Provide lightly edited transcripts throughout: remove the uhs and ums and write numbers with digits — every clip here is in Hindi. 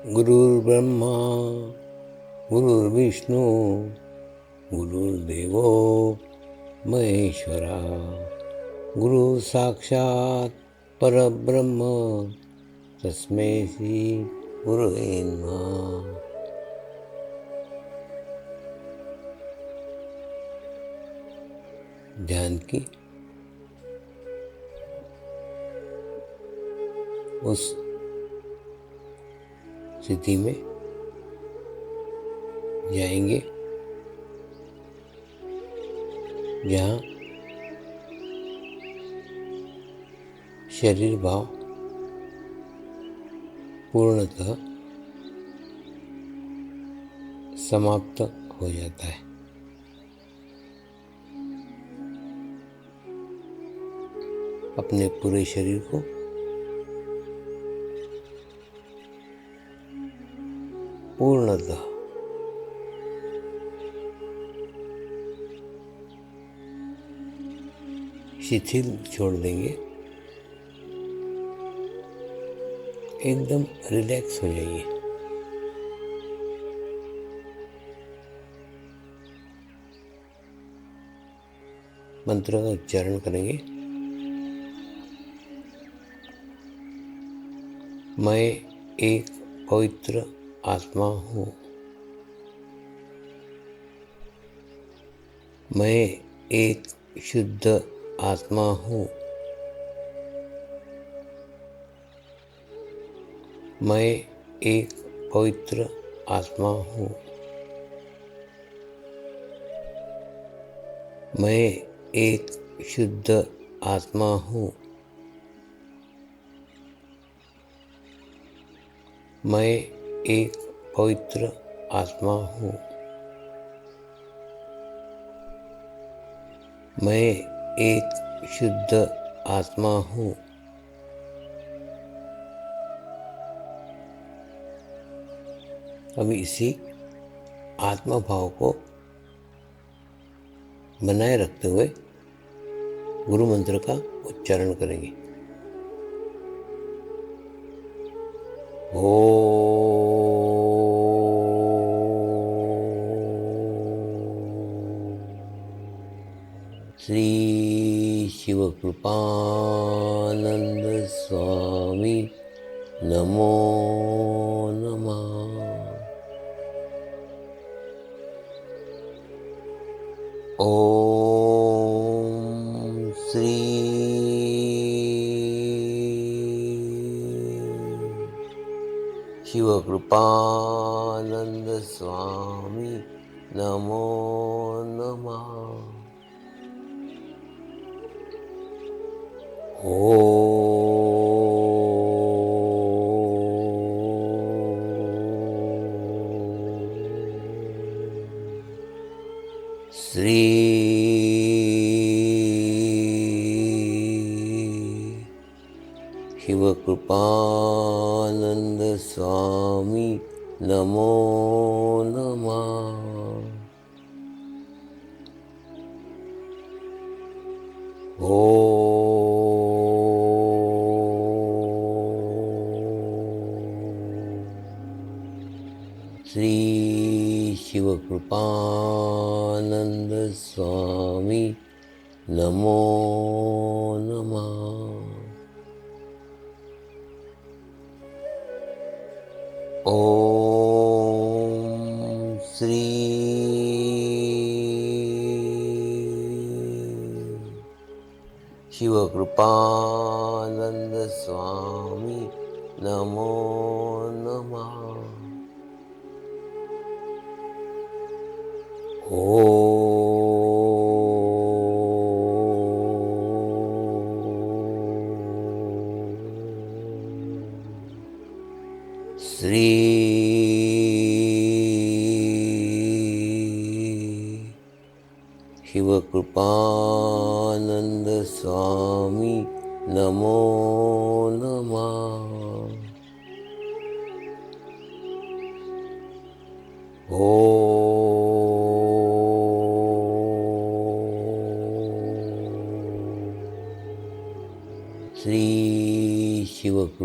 गुरुर्ब्रह्मा गुरुर्विष्णू गुरुर्देवो महेश्वरा गुरु साक्षात परब्रह्म तस्मै श्री गुरुवे नमः। ध्यान की उस स्थिति में जाएंगे जहाँ शरीर भाव पूर्णतः समाप्त हो जाता है। अपने पूरे शरीर को पूर्णतः शिथिल छोड़ देंगे, एकदम रिलैक्स हो जाइए। मंत्र का उच्चारण करेंगे। मैं एक पवित्र आत्मा हूँ। मैं एक शुद्ध आत्मा हूँ। मैं एक पवित्र आत्मा हूँ। मैं एक शुद्ध आत्मा हूँ। मैं एक पवित्र आत्मा हूँ। मैं एक शुद्ध आत्मा हूँ। अभी इसी आत्मा भाव को बनाए रखते हुए गुरु मंत्र का उच्चारण करेंगे। श्री शिवकृपानंद स्वामी नमो नमः। ओम श्री शिवकृपानंद स्वामी नमो नमः। श्री शिवकृपानंद स्वामी नमो नमः। श्री शिवकृपानंद स्वामी नमो नमः। ओम श्री शिवकृपानंद स्वामी नमो नमः। श्री शिवकृपानंद स्वामी नमो नमः। श्री शिवकृपानंद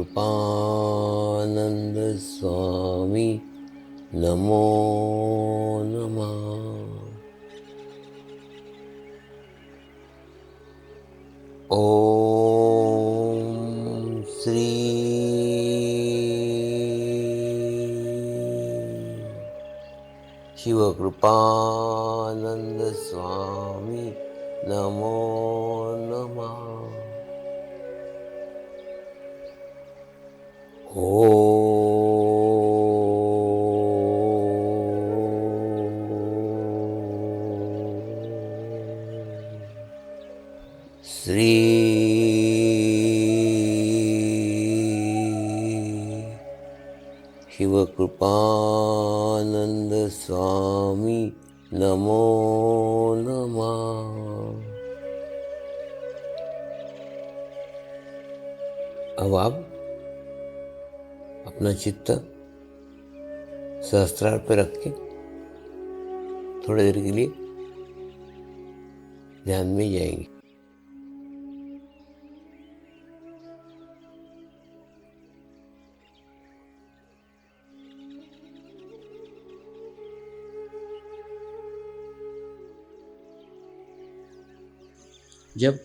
स्वामी नमो नमः। ओम श्री शिवकृपानंद स्वामी नमो नमः। श्री शिवकृपानंद स्वामी नमो नमः। अब आप अपना चित्त सहस्त्रार पर रख के थोड़ी देर के लिए ध्यान में जाएंगे। जब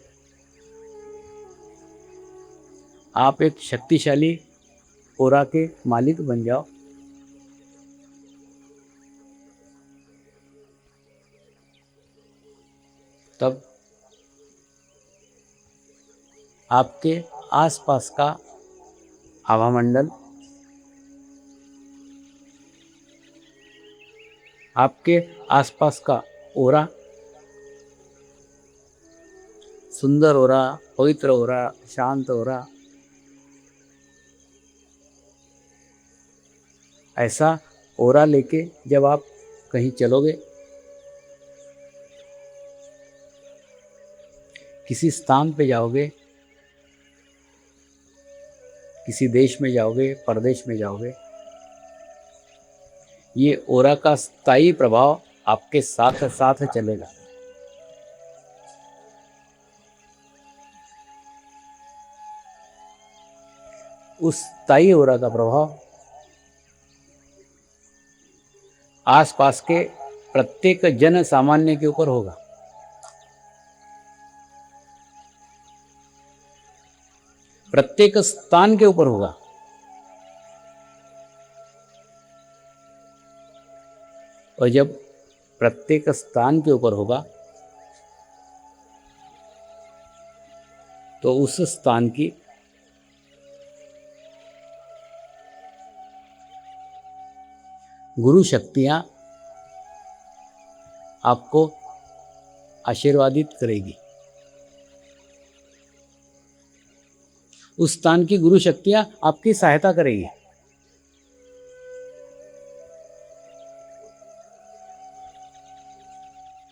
आप एक शक्तिशाली ओरा के मालिक बन जाओ, तब आपके आसपास का हवामंडल, आपके आसपास का ओरा सुंदर हो रहा, पवित्र हो रहा, शांत हो रहा, ऐसा ओरा लेके जब आप कहीं चलोगे, किसी स्थान पे जाओगे, किसी देश में जाओगे, परदेश में जाओगे, ये ओरा का स्थायी प्रभाव आपके साथ साथ चलेगा। उस स्थायी ओरा का प्रभाव आसपास के प्रत्येक जन सामान्य के ऊपर होगा। प्रत्येक स्थान के ऊपर होगा। और जब प्रत्येक स्थान के ऊपर होगा तो उस स्थान की गुरु शक्तियां आपको आशीर्वादित करेगी। उस स्थान की गुरु शक्तियां आपकी सहायता करेगी।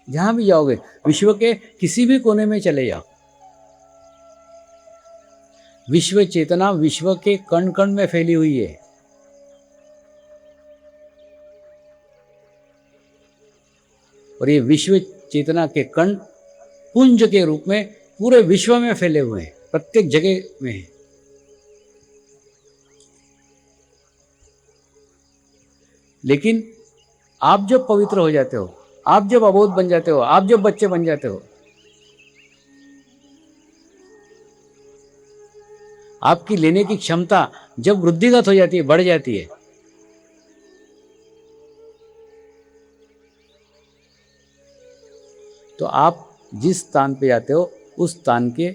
जहां भी जाओगे, विश्व के किसी भी कोने में चले जाओ, विश्व चेतना विश्व के कण कण में फैली हुई है। और ये विश्व चेतना के कण पुंज के रूप में पूरे विश्व में फैले हुए हैं, प्रत्येक जगह में हैं। लेकिन आप जब पवित्र हो जाते हो, आप जब अबोध बन जाते हो, आप जब बच्चे बन जाते हो, आपकी लेने की क्षमता जब वृद्धिगत हो जाती है, बढ़ जाती है, तो आप जिस स्थान पे जाते हो उस स्थान के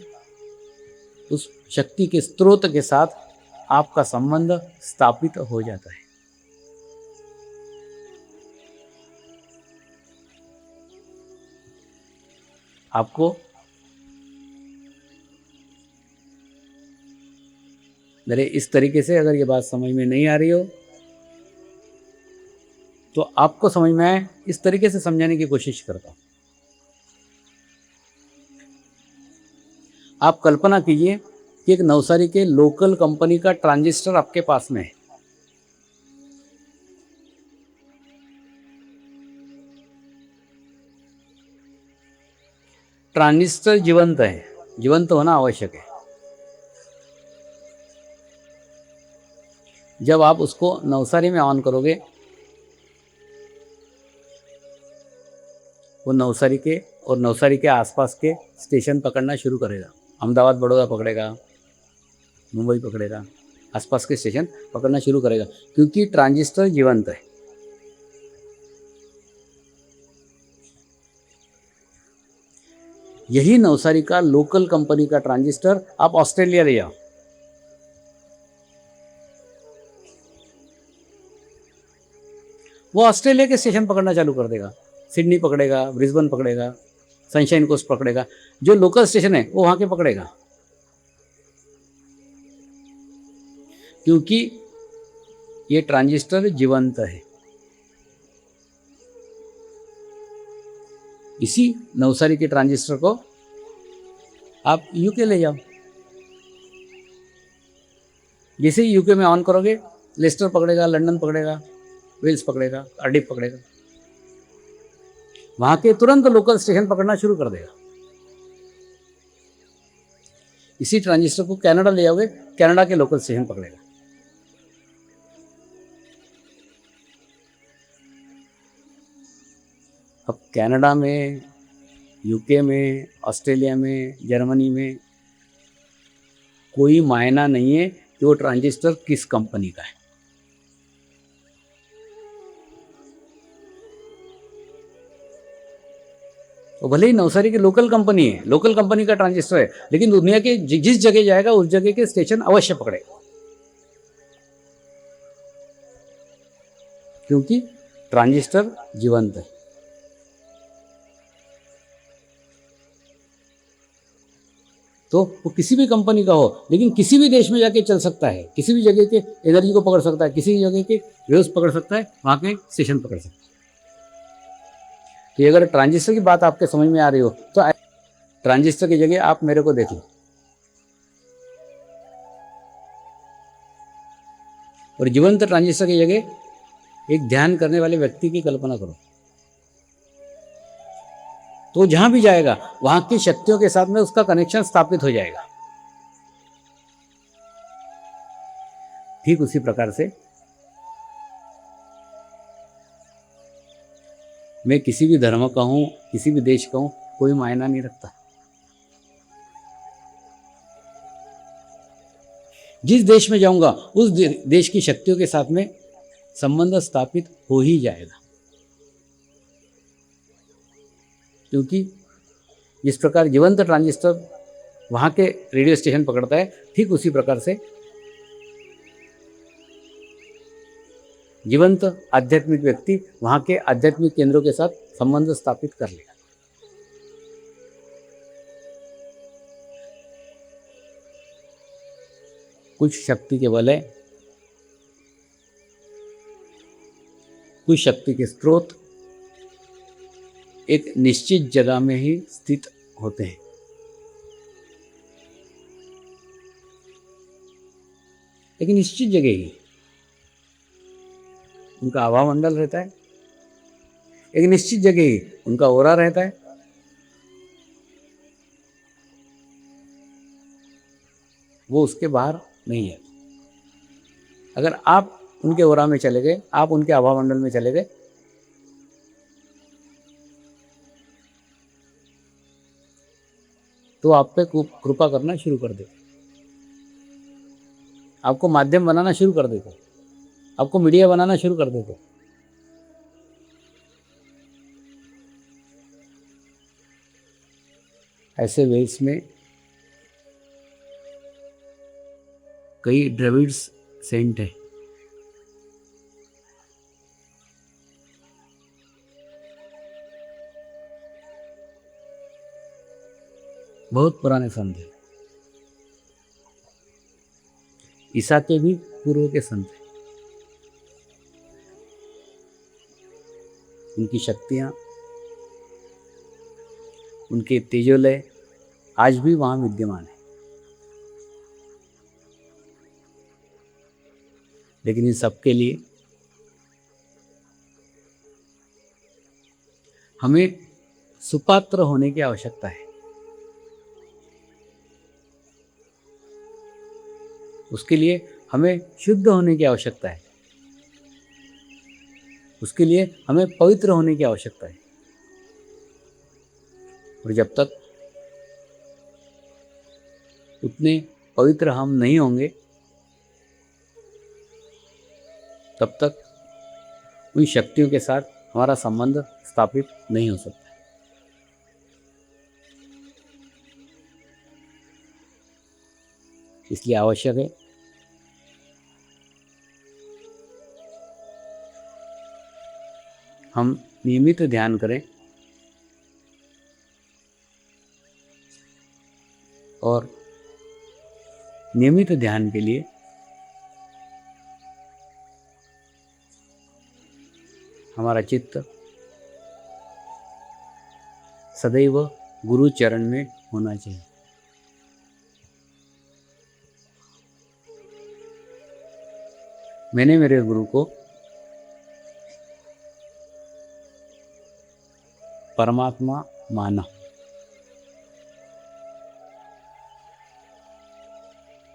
उस शक्ति के स्रोत के साथ आपका संबंध स्थापित हो जाता है। आपको मेरे इस तरीके से अगर ये बात समझ में नहीं आ रही हो तो आपको समझ में आए इस तरीके से समझाने की कोशिश करता हूं। आप कल्पना कीजिए कि एक नवसारी के लोकल कंपनी का ट्रांजिस्टर आपके पास में है। ट्रांजिस्टर जीवंत है, जीवंत होना आवश्यक है। जब आप उसको नवसारी में ऑन करोगे वो नवसारी के और नवसारी के आसपास के स्टेशन पकड़ना शुरू करेगा। अहमदाबाद बड़ौदा पकड़ेगा, मुंबई पकड़ेगा, आसपास के स्टेशन पकड़ना शुरू करेगा, क्योंकि ट्रांजिस्टर जीवंत है। यही नवसारी का लोकल कंपनी का ट्रांजिस्टर आप ऑस्ट्रेलिया ले जाओ, वो ऑस्ट्रेलिया के स्टेशन पकड़ना चालू कर देगा। सिडनी पकड़ेगा, ब्रिस्बेन पकड़ेगा, सनशाइन कोस्ट पकड़ेगा, जो लोकल स्टेशन है वो वहां के पकड़ेगा, क्योंकि ये ट्रांजिस्टर जीवंत है। इसी नवसारी के ट्रांजिस्टर को आप यूके ले जाओ। जैसे ही यूके में ऑन करोगे, लेस्टर पकड़ेगा, लंदन पकड़ेगा, वेल्स पकड़ेगा, कार्डिफ पकड़ेगा, वहां के तुरंत लोकल स्टेशन पकड़ना शुरू कर देगा। इसी ट्रांजिस्टर को कनाडा ले जाओगे, कनाडा के लोकल स्टेशन पकड़ेगा। अब कनाडा में, यूके में, ऑस्ट्रेलिया में, जर्मनी में कोई मायना नहीं है कि वो ट्रांजिस्टर किस कंपनी का है। तो भले ही नवसारी की लोकल कंपनी है, लोकल कंपनी का ट्रांजिस्टर है, लेकिन दुनिया के जिस जगह जाएगा उस जगह के स्टेशन अवश्य पकड़ेगा, क्योंकि ट्रांजिस्टर जीवंत है। तो वो किसी भी कंपनी का हो, लेकिन किसी भी देश में जाके चल सकता है, किसी भी जगह के एनर्जी को पकड़ सकता है, किसी भी जगह के वेव्स पकड़ सकता है, वहाँ के स्टेशन पकड़ सकता है। तो ये अगर ट्रांजिस्टर की बात आपके समझ में आ रही हो तो ट्रांजिस्टर की जगह आप मेरे को देख लो, और जीवंत ट्रांजिस्टर की जगह एक ध्यान करने वाले व्यक्ति की कल्पना करो। तो जहां भी जाएगा वहां की शक्तियों के साथ में उसका कनेक्शन स्थापित हो जाएगा। ठीक उसी प्रकार से मैं किसी भी धर्म का हूं, किसी भी देश का हूं, कोई मायना नहीं रखता। जिस देश में जाऊंगा उस देश की शक्तियों के साथ में संबंध स्थापित हो ही जाएगा, क्योंकि जिस प्रकार जीवंत ट्रांजिस्टर वहाँ के रेडियो स्टेशन पकड़ता है, ठीक उसी प्रकार से जीवंत आध्यात्मिक व्यक्ति वहाँ के आध्यात्मिक केंद्रों के साथ संबंध स्थापित कर लेगा। कुछ शक्ति के बल है, कुछ शक्ति के स्रोत एक निश्चित जगह में ही स्थित होते हैं। एक निश्चित जगह ही उनका आभा मंडल रहता है, एक निश्चित जगह ही उनका ओरा रहता है। वो उसके बाहर नहीं है। अगर आप उनके ओरा में चले गए, आप उनके आभा मंडल में चले गए, तो आप पे कृपा करना शुरू कर देगा, आपको माध्यम बनाना शुरू कर देगा, आपको मीडिया बनाना शुरू कर देगा। ऐसे वेल्स में कई द्रविड्स सेंट है। बहुत पुराने संत हैं, ईसा के भी पूर्व के संत हैं। उनकी शक्तियाँ, उनके तेजोलय आज भी वहाँ विद्यमान है। लेकिन इन सब के लिए हमें सुपात्र होने की आवश्यकता है। उसके लिए हमें शुद्ध होने की आवश्यकता है, उसके लिए हमें पवित्र होने की आवश्यकता है। और जब तक उतने पवित्र हम नहीं होंगे तब तक उन शक्तियों के साथ हमारा संबंध स्थापित नहीं हो सकता। इसलिए आवश्यक है हम नियमित ध्यान करें और नियमित ध्यान के लिए हमारा चित्त सदैव गुरु चरण में होना चाहिए। मैंने मेरे गुरु को परमात्मा माना।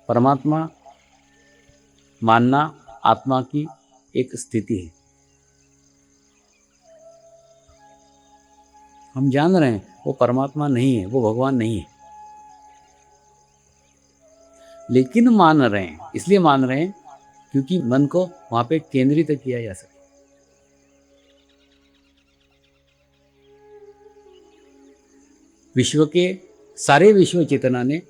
परमात्मा मानना आत्मा की एक स्थिति है। हम जान रहे हैं वो परमात्मा नहीं है, वो भगवान नहीं है, लेकिन मान रहे हैं। इसलिए मान रहे हैं क्योंकि मन को वहां पे केंद्रित किया जा सके। विश्व के सारे विश्व चेतना ने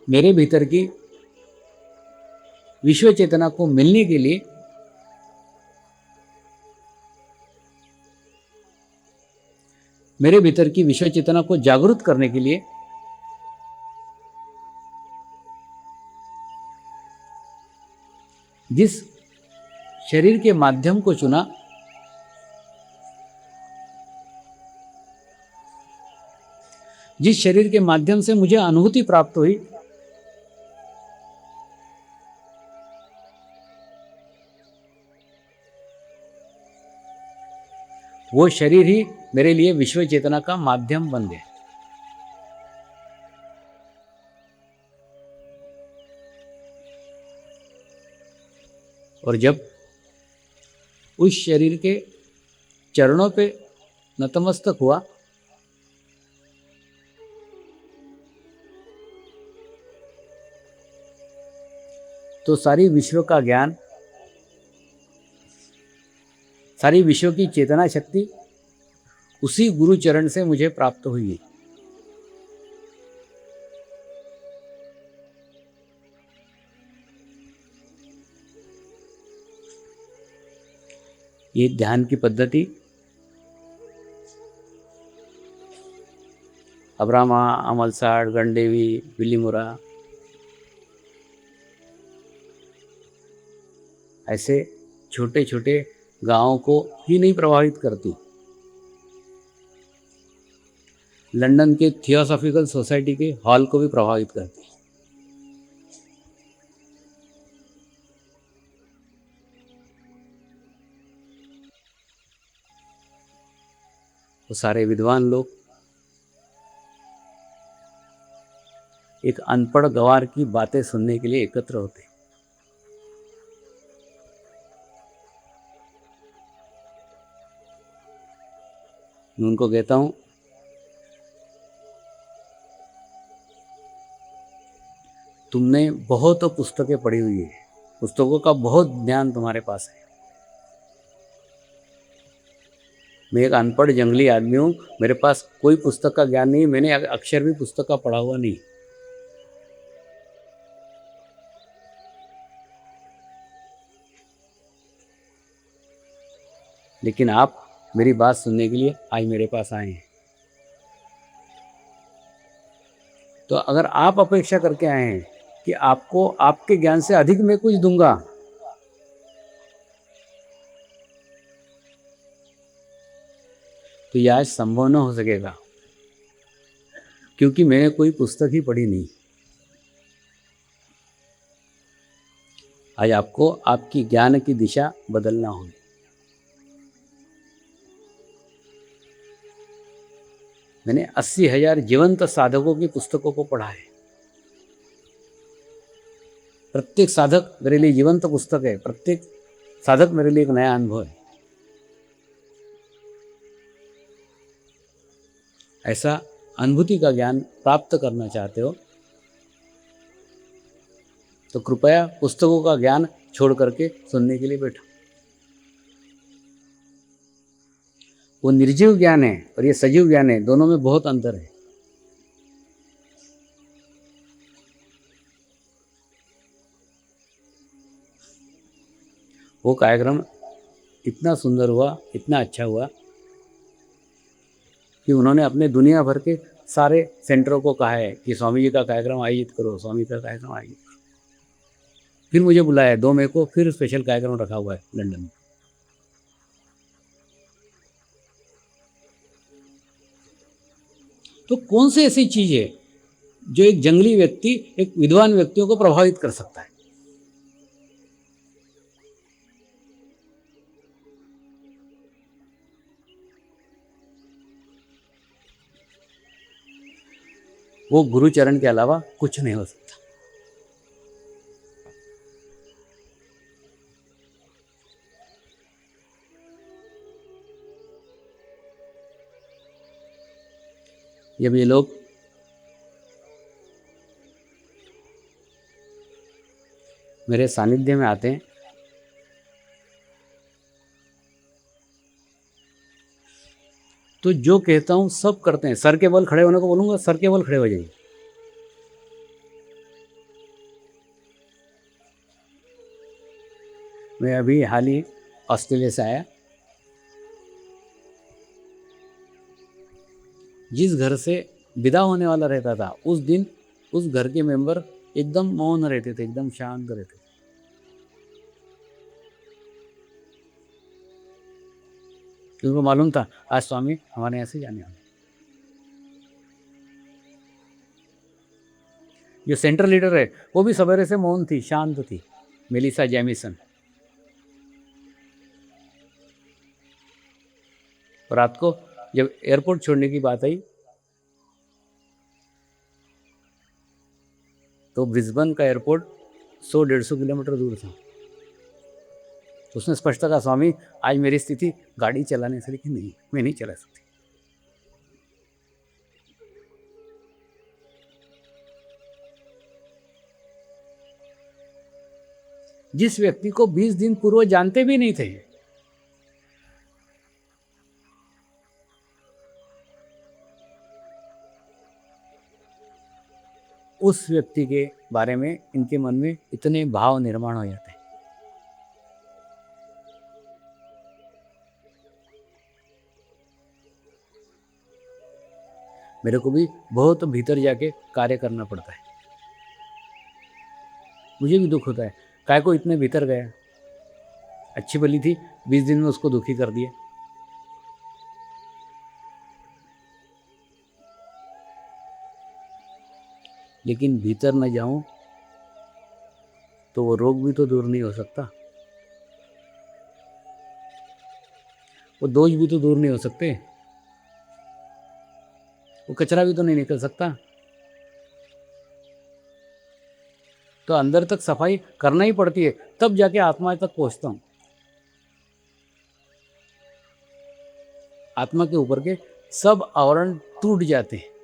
मेरे भीतर की विश्व चेतना को मिलने के लिए मेरे भीतर की विश्व चेतना को जागृत करने के लिए जिस शरीर के माध्यम को चुना, जिस शरीर के माध्यम से मुझे अनुभूति प्राप्त हुई, वो शरीर ही मेरे लिए विश्व चेतना का माध्यम बन गया। और जब उस शरीर के चरणों पे नतमस्तक हुआ तो सारी विश्व का ज्ञान, सारी विश्व की चेतना शक्ति उसी गुरु चरण से मुझे प्राप्त हुई है। ये ध्यान की पद्धति अब्रामा, अमलसाड़, गणदेवी, बिलीमुरा ऐसे छोटे छोटे गांवों को ही नहीं प्रभावित करती, लंदन के थियोसॉफिकल सोसाइटी के हॉल को भी प्रभावित करती है। वो सारे विद्वान लोग एक अनपढ़ गंवार की बातें सुनने के लिए एकत्र होते हैं। मैं उनको कहता हूं, तुमने बहुत पुस्तकें पढ़ी हुई है, पुस्तकों का बहुत ज्ञान तुम्हारे पास है। मैं एक अनपढ़ जंगली आदमी हूँ, मेरे पास कोई पुस्तक का ज्ञान नहीं, मैंने अक्षर भी पुस्तक का पढ़ा हुआ नहीं। लेकिन आप मेरी बात सुनने के लिए आज मेरे पास आए हैं। तो अगर आप अपेक्षा करके आए हैं कि आपको आपके ज्ञान से अधिक मैं कुछ दूंगा, तो यह आज संभव न हो सकेगा, क्योंकि मैंने कोई पुस्तक ही पढ़ी नहीं। आज आपको आपकी ज्ञान की दिशा बदलना होगी। मैंने 80,000 जीवंत साधकों की पुस्तकों को पढ़ा है। प्रत्येक साधक मेरे लिए जीवंत पुस्तक है, प्रत्येक साधक मेरे लिए एक नया अनुभव है। ऐसा अनुभूति का ज्ञान प्राप्त करना चाहते हो तो कृपया पुस्तकों का ज्ञान छोड़ करके सुनने के लिए बैठो। वो निर्जीव ज्ञान है और ये सजीव ज्ञान है, दोनों में बहुत अंतर है। वो कार्यक्रम इतना सुंदर हुआ, इतना अच्छा हुआ कि उन्होंने अपने दुनिया भर के सारे सेंटरों को कहा है कि स्वामी जी का कार्यक्रम आयोजित करो, स्वामी का कार्यक्रम आयोजित करो। फिर मुझे बुलाया 2 मई को, फिर स्पेशल कार्यक्रम रखा हुआ है लंदन में। तो कौन सी ऐसी चीज है जो एक जंगली व्यक्ति एक विद्वान व्यक्तियों को प्रभावित कर सकता है? वो गुरुचरण के अलावा कुछ नहीं हो सकता। जब ये लोग मेरे सानिध्य में आते हैं तो जो कहता हूं सब करते हैं। सर के बल खड़े होने को बोलूंगा, सर के बल खड़े हो जाइए। मैं अभी हाल ही ऑस्ट्रेलिया से आया। जिस घर से विदा होने वाला रहता था उस दिन उस घर के मेंबर एकदम मौन रहते थे, एकदम शांत रहते थे। उनको मालूम था आज स्वामी हमारे यहाँ से जाने वाले। जो सेंट्रल लीडर है वो भी सवेरे से मौन थी, शांत थी, मेलिसा जैमिसन। रात को जब एयरपोर्ट छोड़ने की बात आई तो ब्रिस्बेन का एयरपोर्ट 100-150 किलोमीटर दूर था। तो उसने स्पष्ट कहा स्वामी आज मेरी स्थिति गाड़ी चलाने से, लेकिन नहीं, मैं नहीं चला सकती। जिस व्यक्ति को 20 दिन पूर्व जानते भी नहीं थे, उस व्यक्ति के बारे में इनके मन में इतने भाव निर्माण हो जाते हैं। मेरे को भी बहुत भीतर जाके कार्य करना पड़ता है। मुझे भी दुख होता है, काय को इतने भीतर गया, अच्छी भली थी, 20 दिन में उसको दुखी कर दिया। लेकिन भीतर न जाऊं तो वो रोग भी तो दूर नहीं हो सकता, वो दोष भी तो दूर नहीं हो सकते, वो कचरा भी तो नहीं निकल सकता। तो अंदर तक सफाई करना ही पड़ती है, तब जाके आत्मा तक पहुंचता हूं। आत्मा के ऊपर के सब आवरण टूट जाते हैं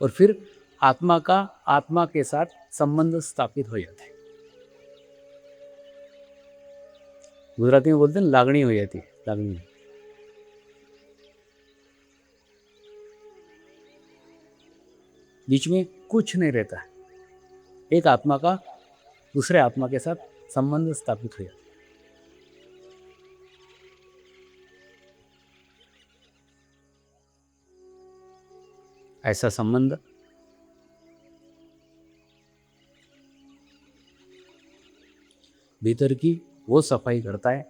और फिर आत्मा का आत्मा के साथ संबंध स्थापित हो जाता है। गुजराती में बोलते हैं लागणी हो जाती है, लागणी। बीच में कुछ नहीं रहता है, एक आत्मा का दूसरे आत्मा के साथ संबंध स्थापित हो जाता है। ऐसा संबंध भीतर की वो सफाई करता है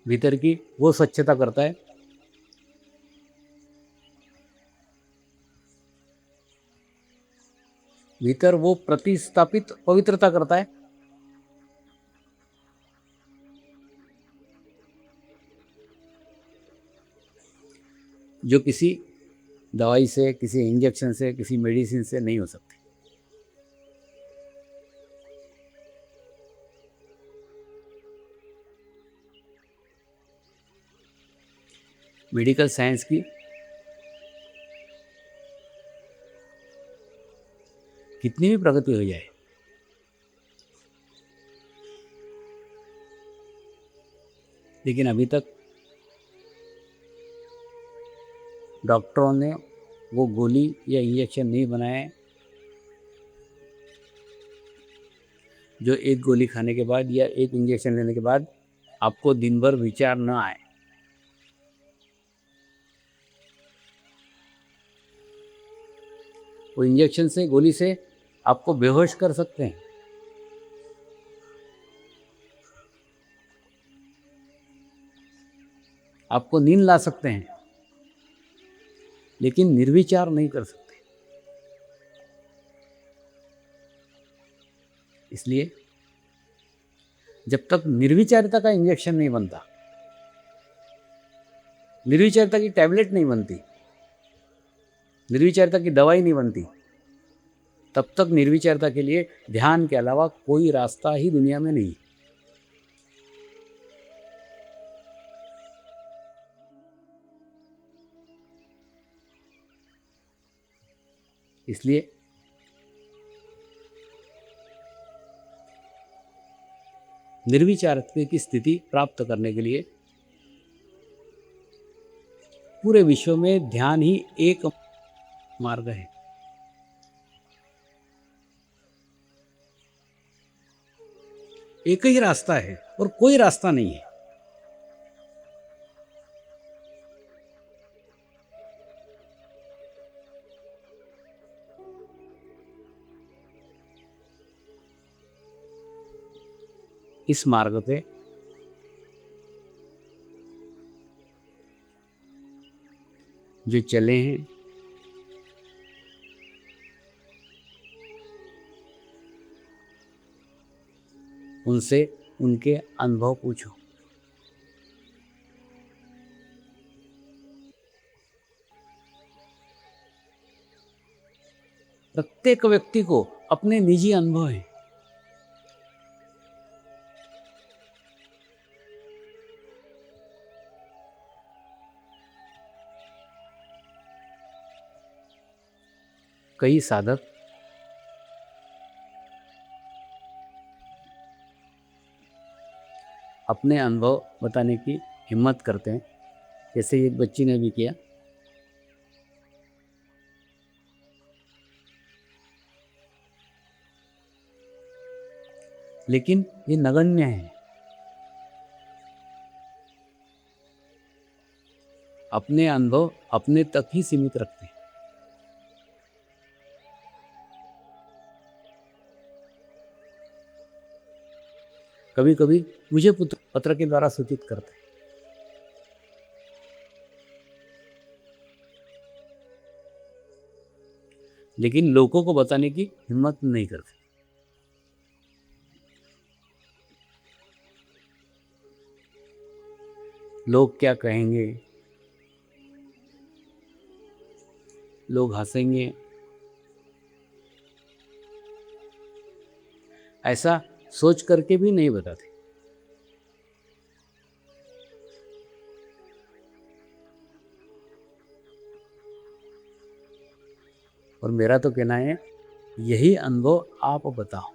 भीतर की वो स्वच्छता करता है भीतर वो प्रतिस्थापित पवित्रता करता है जो किसी दवाई से, किसी इंजेक्शन से, किसी मेडिसिन से नहीं हो सकती। मेडिकल साइंस की कितनी भी प्रगति हो जाए, लेकिन अभी तक डॉक्टरों ने वो गोली या इंजेक्शन नहीं बनाया है जो एक गोली खाने के बाद या एक इंजेक्शन लेने के बाद आपको दिन भर विचार न आए। वो इंजेक्शन से, गोली से आपको बेहोश कर सकते हैं, आपको नींद ला सकते हैं, लेकिन निर्विचार नहीं कर सकते। इसलिए जब तक निर्विचारिता का इंजेक्शन नहीं बनता, निर्विचारिता की टैबलेट नहीं बनती, निर्विचारिता की दवाई नहीं बनती, तब तक निर्विचारिता के लिए ध्यान के अलावा कोई रास्ता ही दुनिया में नहीं। इसलिए निर्विचारिता की स्थिति प्राप्त करने के लिए पूरे विश्व में ध्यान ही एक मार्ग है। एक ही रास्ता है और कोई रास्ता नहीं है। इस मार्ग पे जो चले हैं, उनसे उनके अनुभव पूछो। प्रत्येक व्यक्ति को अपने निजी अनुभव हैं। कई साधक अपने अनुभव बताने की हिम्मत करते हैं, जैसे एक बच्ची ने भी किया। लेकिन ये नगण्य है। अपने अनुभव अपने तक ही सीमित रखते हैं। कभी कभी मुझे पत्र के द्वारा सूचित करते हैं, लेकिन लोगों को बताने की हिम्मत नहीं करते। लोग क्या कहेंगे, लोग हंसेंगे, ऐसा सोच करके भी नहीं बताते। और मेरा तो कहना है, यही अनुभव आप बताओ।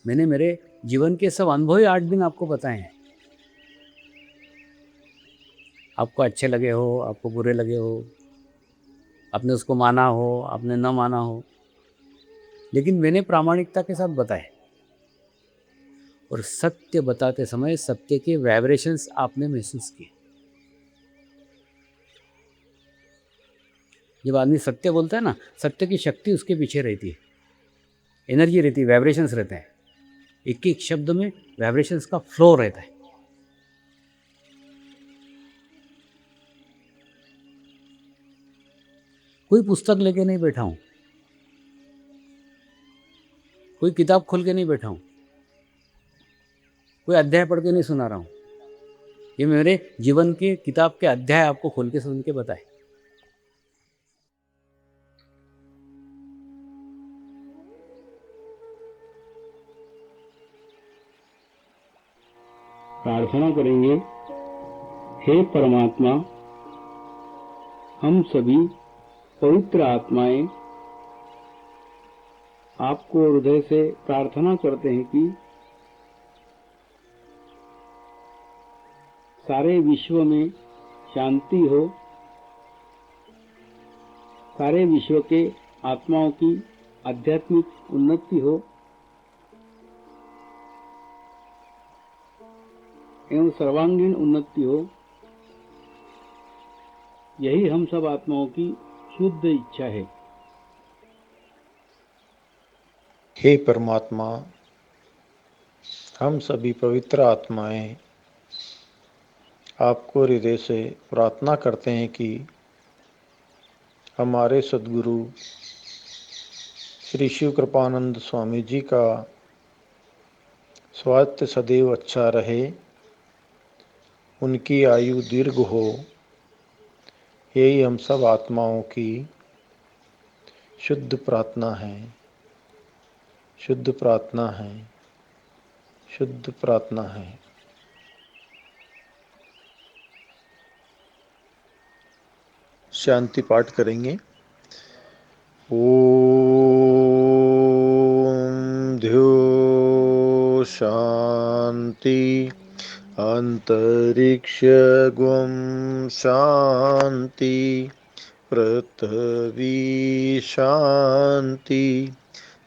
मैंने मेरे जीवन के सब अनुभव ही 8 दिन आपको बताए हैं। आपको अच्छे लगे हो, आपको बुरे लगे हो, आपने उसको माना हो, आपने न माना हो, लेकिन मैंने प्रामाणिकता के साथ बताए। और सत्य बताते समय सत्य के वाइब्रेशंस आपने महसूस किए। जब आदमी सत्य बोलता है ना, सत्य की शक्ति उसके पीछे रहती है, एनर्जी रहती है, वाइब्रेशंस रहते हैं। एक एक शब्द में वाइब्रेशंस का फ्लो रहता है। कोई पुस्तक लेके नहीं बैठा हूं, कोई किताब खोल के नहीं बैठा हूं, कोई अध्याय पढ़ के नहीं सुना रहा हूं। ये मेरे जीवन के किताब के अध्याय आपको खोल के सुन के बताए। प्रार्थना करेंगे। हे परमात्मा, हम सभी पवित्र आत्माएं आपको हृदय से प्रार्थना करते हैं कि सारे विश्व में शांति हो, सारे विश्व के आत्माओं की आध्यात्मिक उन्नति हो एवं सर्वांगीण उन्नति हो। यही हम सब आत्माओं की शुद्ध इच्छा है। हे परमात्मा, हम सभी पवित्र आत्माएं आपको हृदय से प्रार्थना करते हैं कि हमारे सद्गुरु श्री शिव कृपानंद स्वामी जी का स्वास्थ्य सदैव अच्छा रहे, उनकी आयु दीर्घ हो। यही हम सब आत्माओं की शुद्ध प्रार्थना है, शुद्ध प्रार्थना है, शुद्ध प्रार्थना है। शांति पाठ करेंगे। ओम ध्यो शांति अंतरिक्ष गुम शांति पृथ्वी शांति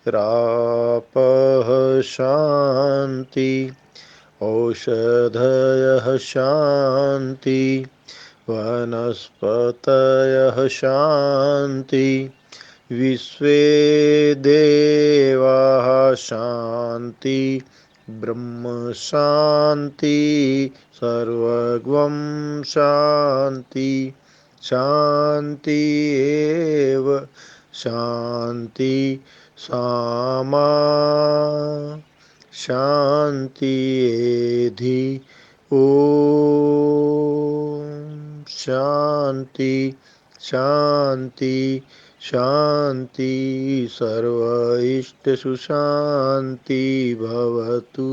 रापः शांति औषधयः शांति वनस्पतयः शांति विश्वे देवाः शांति ब्रह्म शांति सर्वगं शांति शांति एव शांति सामा शांति एधि ओम शांति शांति शांति सर्व इष्ट सुशांति भवतु।